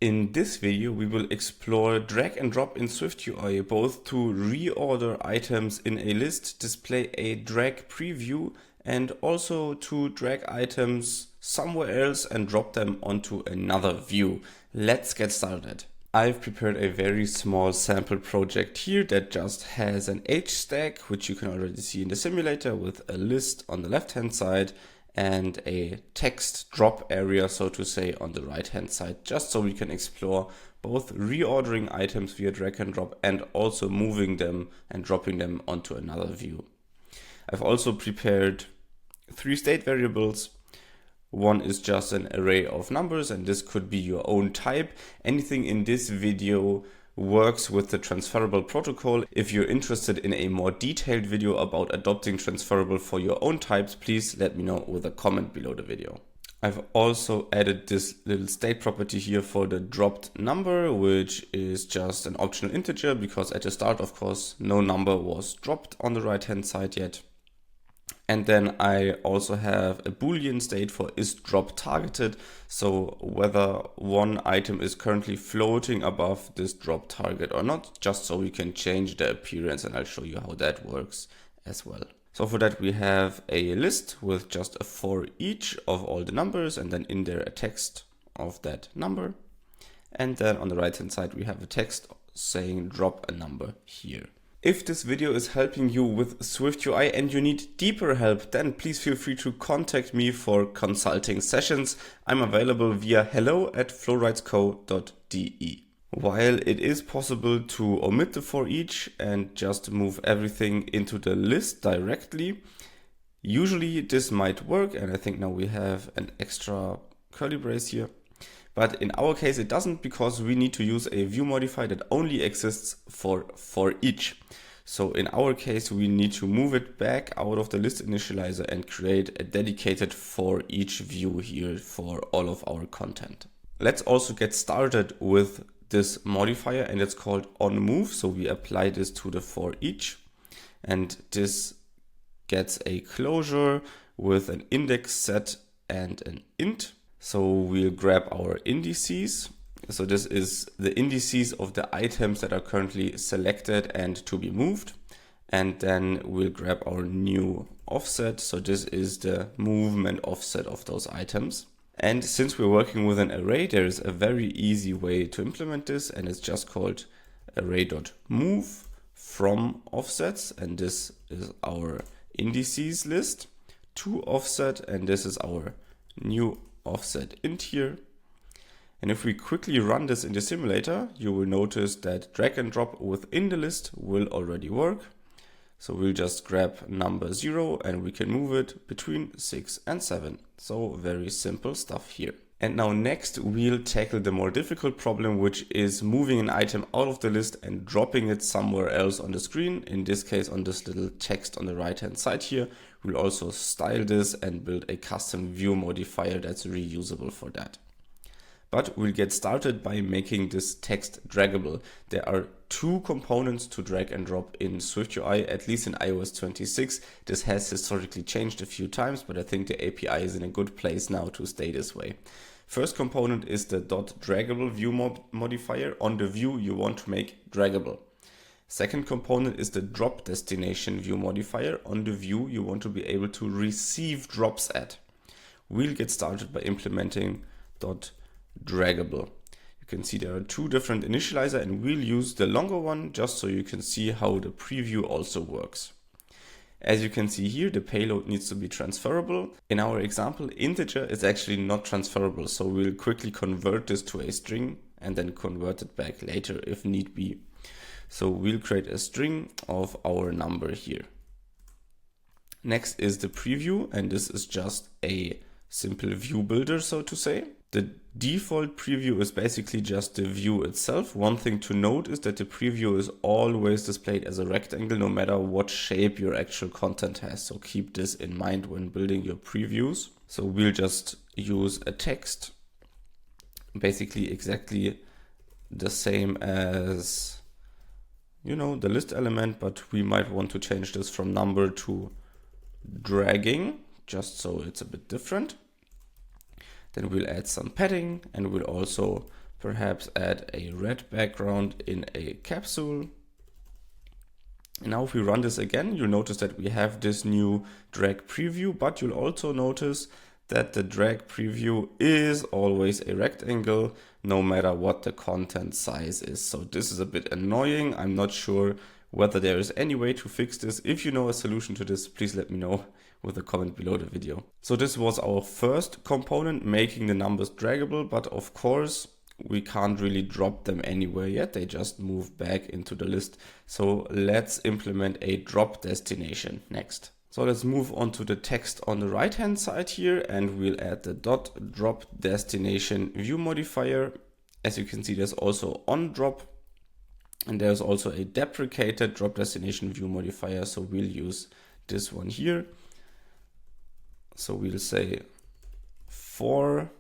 In this video, we will explore drag and drop in SwiftUI, both to reorder items in a list, display a drag preview, and also to drag items somewhere else and drop them onto another view. Let's get started. I've prepared a very small sample project here that just has an H stack, which you can already see in the simulator, with a list on the left-hand side and a text drop area, so to say, on the right hand side, just so we can explore both reordering items via drag and drop and also moving them and dropping them onto another view. I've also prepared 3 state variables. One is just an array of numbers, and this could be your own type. Anything in this video works with the transferable protocol. If you're interested in a more detailed video about adopting transferable for your own types, please let me know with a comment below the video. I've also added this little state property here for the dropped number, which is just an optional integer because at the start, of course, no number was dropped on the right hand side yet. And then I also have a Boolean state for is drop targeted. So whether one item is currently floating above this drop target or not, just so we can change the appearance, and I'll show you how that works as well. So for that, we have a list with just a for each of all the numbers, and then in there a text of that number. And then on the right hand side, we have a text saying drop a number here. If this video is helping you with SwiftUI and you need deeper help, then please feel free to contact me for consulting sessions. I'm available via hello@flowritesco.de. While it is possible to omit the for each and just move everything into the list directly, usually this might work, and I think now we have an extra curly brace here. But in our case, it doesn't, because we need to use a view modifier that only exists for each. So in our case, we need to move it back out of the list initializer and create a dedicated for each view here for all of our content. Let's also get started with this modifier, and it's called onMove. So we apply this to the for each, and this gets a closure with an index set and an int. So we'll grab our indices. So this is the indices of the items that are currently selected and to be moved. And then we'll grab our new offset. So this is the movement offset of those items. And since we're working with an array, there is a very easy way to implement this, and it's just called array.move from offsets. And this is our indices list to offset, and this is our new offset int here. And if we quickly run this in the simulator, you will notice that drag and drop within the list will already work. So we'll just grab number 0 and we can move it between 6 and 7. So very simple stuff here. And now next we'll tackle the more difficult problem, which is moving an item out of the list and dropping it somewhere else on the screen. In this case, on this little text on the right hand side here. We'll also style this and build a custom view modifier that's reusable for that. But we'll get started by making this text draggable. There are 2 components to drag and drop in SwiftUI, at least in iOS 26. This has historically changed a few times, but I think the API is in a good place now to stay this way. First component is the .draggable view modifier on the view you want to make draggable. Second component is the drop destination view modifier on the view you want to be able to receive drops at. We'll get started by implementing .draggable. You can see there are 2 different initializer, and we'll use the longer one just so you can see how the preview also works. As you can see here, the payload needs to be transferable. In our example, integer is actually not transferable, so we'll quickly convert this to a string and then convert it back later if need be. So we'll create a string of our number here. Next is the preview, and this is just a simple view builder, so to say. The default preview is basically just the view itself. One thing to note is that the preview is always displayed as a rectangle, no matter what shape your actual content has. So keep this in mind when building your previews. So we'll just use a text, basically exactly the same as, you know, the list element, but we might want to change this from number to dragging, just so it's a bit different. Then we'll add some padding, and we'll also perhaps add a red background in a capsule. And now if we run this again, you'll notice that we have this new drag preview, but you'll also notice that the drag preview is always a rectangle, no matter what the content size is. So this is a bit annoying. I'm not sure whether there is any way to fix this. If you know a solution to this, please let me know with a comment below the video. So this was our first component, making the numbers draggable, but of course, we can't really drop them anywhere yet. They just move back into the list. So let's implement a drop destination next. So let's move on to the text on the right hand side here, and we'll add the .drop destination view modifier. As you can see, there's also on drop, and there's also a deprecated drop destination view modifier. So we'll use this one here. So we'll say for,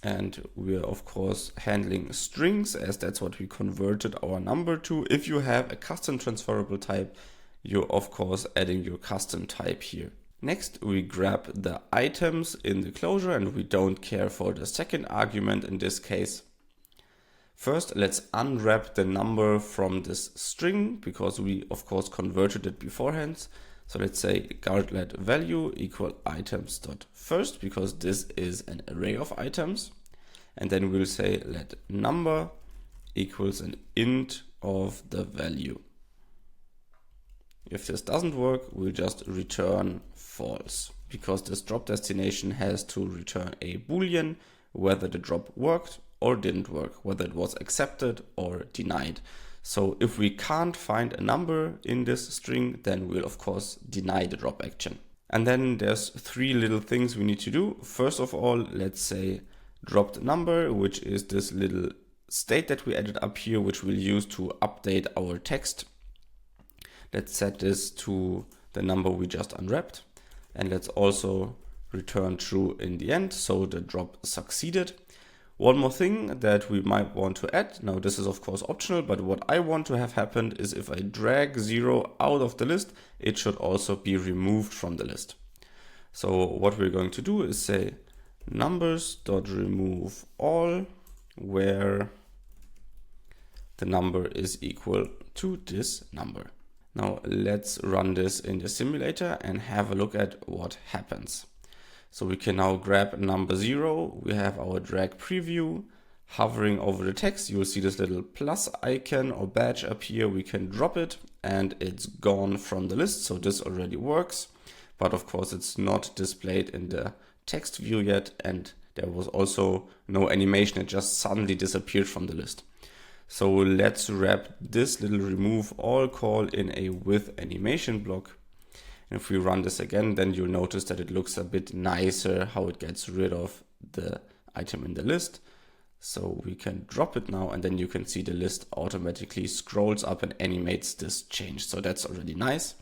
and we're of course handling strings, as that's what we converted our number to. If you have a custom transferable type, you're of course adding your custom type here. Next, we grab the items in the closure, and we don't care for the second argument in this case. First, let's unwrap the number from this string, because we of course converted it beforehand. So let's say guardlet value equal items dot first, because this is an array of items. And then we'll say let number equals an int of the value. If this doesn't work, we'll just return false, because this drop destination has to return a boolean, whether the drop worked or didn't work, whether it was accepted or denied. So if we can't find a number in this string, then we'll of course deny the drop action. And then there's three little things we need to do. First of all, let's say dropped number, which is this little state that we added up here, which we'll use to update our text. Let's set this to the number we just unwrapped. And let's also return true in the end, so the drop succeeded. One more thing that we might want to add, now this is of course optional, but what I want to have happened is if I drag 0 out of the list, it should also be removed from the list. So what we're going to do is say numbers.remove all, where the number is equal to this number. Now let's run this in the simulator and have a look at what happens. So we can now grab number 0, we have our drag preview, hovering over the text, you will see this little plus icon or badge up here, we can drop it and it's gone from the list, so this already works. But of course it's not displayed in the text view yet, and there was also no animation, it just suddenly disappeared from the list. So let's wrap this little remove all call in a with animation block. If we run this again, then you'll notice that it looks a bit nicer how it gets rid of the item in the list. So we can drop it now, and then you can see the list automatically scrolls up and animates this change. So that's already nice.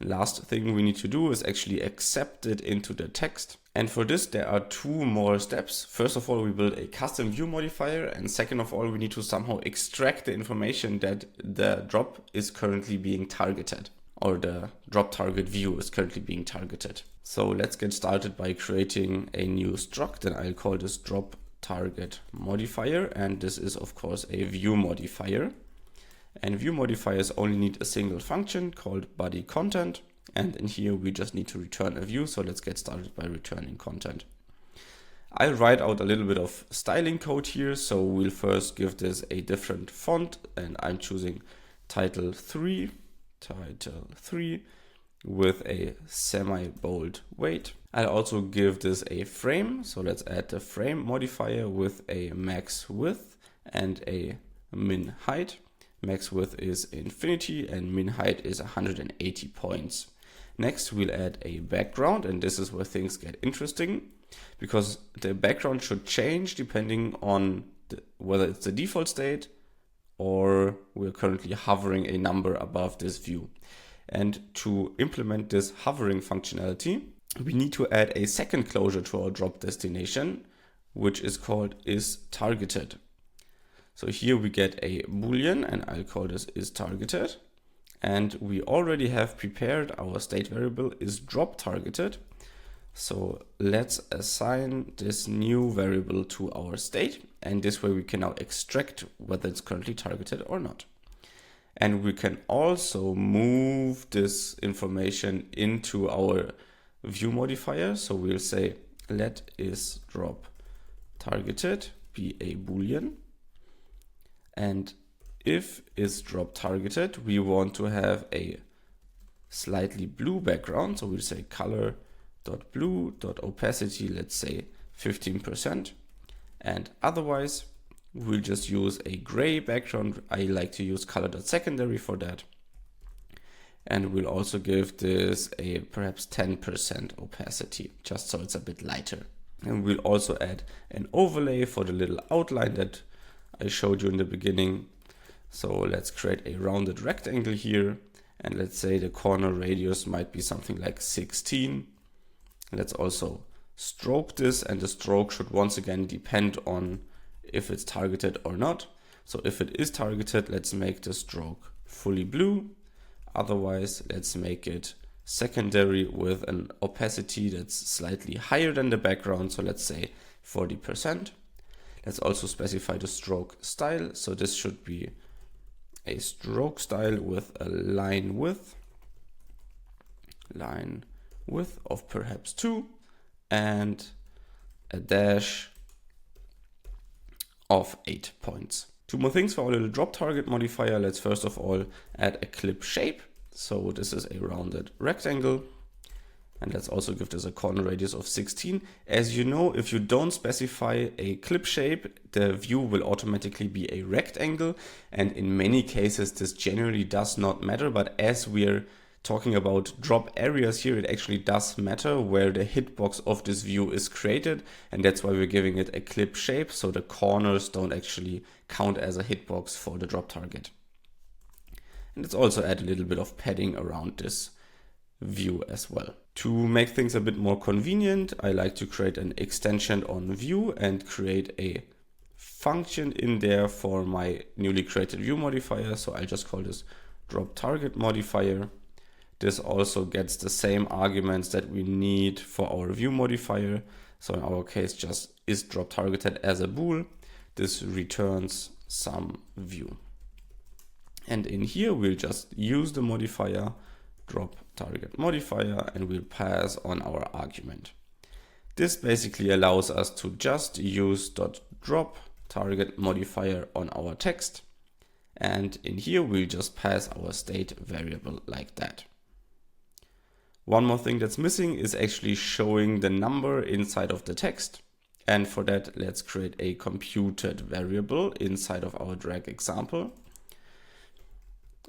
Last thing we need to do is actually accept it into the text. And for this, there are two more steps. First of all, we build a custom view modifier. And second of all, we need to somehow extract the information that the drop is currently being targeted, or the drop target view is currently being targeted. So let's get started by creating a new struct, and I'll call this drop target modifier. And this is of course a view modifier. And view modifiers only need a single function called body content. And in here we just need to return a view. So let's get started by returning content. I'll write out a little bit of styling code here. So we'll first give this a different font, and I'm choosing title 3 with a semi-bold weight. I'll also give this a frame. So let's add the frame modifier with a max width and a min height. Max width is infinity and min height is 180 points. Next, we'll add a background, and this is where things get interesting, because the background should change depending on whether it's the default state or we're currently hovering a number above this view. And to implement this hovering functionality, we need to add a second closure to our drop destination, which is called isTargeted. So here we get a boolean, and I'll call this isTargeted. And we already have prepared our state variable isDropTargeted. So let's assign this new variable to our state. And this way we can now extract whether it's currently targeted or not. And we can also move this information into our view modifier. So we'll say let is drop targeted be a boolean. And if is drop targeted, we want to have a slightly blue background. So we'll say color.blue.opacity, let's say 15%. And otherwise, we'll just use a gray background. I like to use color.secondary for that. And we'll also give this a perhaps 10% opacity, just so it's a bit lighter. And we'll also add an overlay for the little outline that I showed you in the beginning. So let's create a rounded rectangle here. And let's say the corner radius might be something like 16. Let's also stroke this, and the stroke should once again depend on if it's targeted or not. So if it is targeted, let's make the stroke fully blue. Otherwise, let's make it secondary with an opacity that's slightly higher than the background. So let's say 40%. Let's also specify the stroke style. So this should be a stroke style with a line width of perhaps 2 and a dash of 8 points. Two more things for our little drop target modifier. Let's first of all add a clip shape. So this is a rounded rectangle. And let's also give this a corner radius of 16. As you know, if you don't specify a clip shape, the view will automatically be a rectangle. And in many cases, this generally does not matter. But as we're talking about drop areas here, it actually does matter where the hitbox of this view is created. And that's why we're giving it a clip shape. So the corners don't actually count as a hitbox for the drop target. And let's also add a little bit of padding around this view as well. To make things a bit more convenient, I like to create an extension on view and create a function in there for my newly created view modifier. So I'll just call this drop target modifier. This also gets the same arguments that we need for our view modifier. So in our case, just is drop targeted as a bool. This returns some view. And in here, we'll just use the modifier drop target modifier and we'll pass on our argument. This basically allows us to just use .drop target modifier on our text. And in here, we'll just pass our state variable like that. One more thing that's missing is actually showing the number inside of the text. And for that, let's create a computed variable inside of our drag example.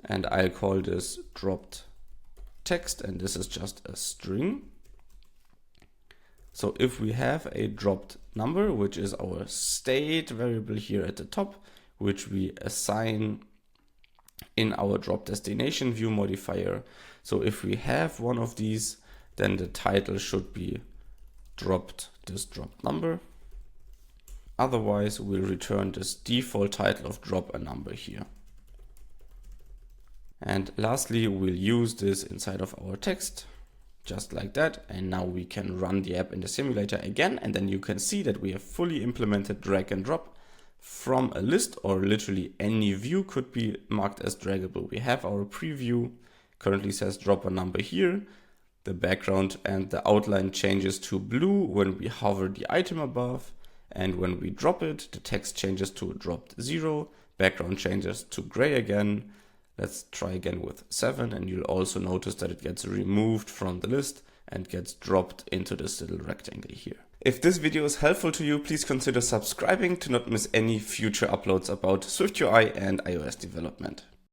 And I'll call this dropped text, and this is just a string. So if we have a dropped number, which is our state variable here at the top, which we assign in our drop destination view modifier. So if we have one of these, then the title should be dropped this dropped number. Otherwise, we'll return this default title of drop a number here. And lastly, we'll use this inside of our text, just like that. And now we can run the app in the simulator again. And then you can see that we have fully implemented drag and drop from a list, or literally any view could be marked as draggable. We have our preview, currently says drop a number here. The background and the outline changes to blue when we hover the item above. And when we drop it, the text changes to dropped 0. Background changes to gray again. Let's try again with 7, and you'll also notice that it gets removed from the list and gets dropped into this little rectangle here. If this video is helpful to you, please consider subscribing to not miss any future uploads about SwiftUI and iOS development.